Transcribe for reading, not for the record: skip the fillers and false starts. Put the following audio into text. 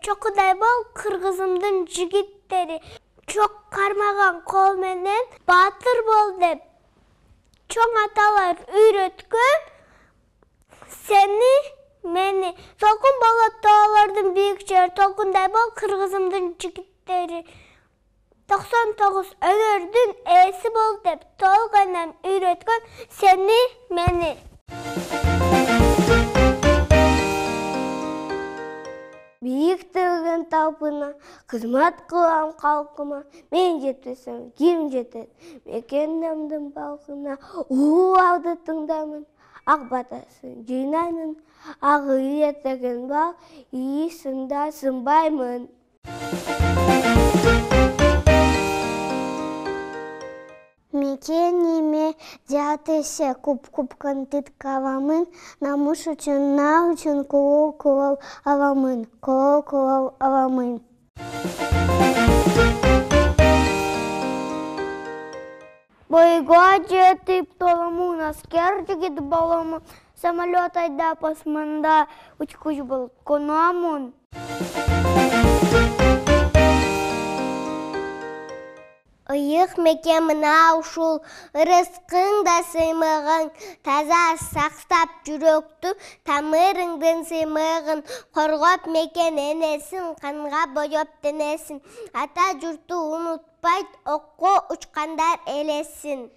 Çokuday bol Kırgızımdın jigitleri. Çok karmagan kol menen batır bol dep. Çoğ atalar üretken seni meni. Tolkun bolat dağlardın büyük şehir. Tolkunday bol Kırgızımdın jigitleri. 99 ölürdün esi bol dep. Tolganem üretken seni meni. Büyük dağın tapına, kızmat kılan kalkıma, men jetesem, kim jeter? Mekendemdin balkına, aldı tыңдамын. Ақ батасын жинаймын, ағы етеген бал, иісында сынбаймын. Мекенеме жатышы куп-купкан тыткавамын, намыш үшін, на үшін кулау аламын, кулау аламын. Бойға жетіп толамын, аскер жігіт баламын, самолет айда пасманда учкуш болып конамын. Иық мекеміна ұшыл, ырысқың да сыймығын, таза сақстап жүректі, тамырыңдың сыймығын, қорғап мекен енесін, қанға бойып денесін, ата жұртты ұнытпайд, оққо ұчқандар елесін.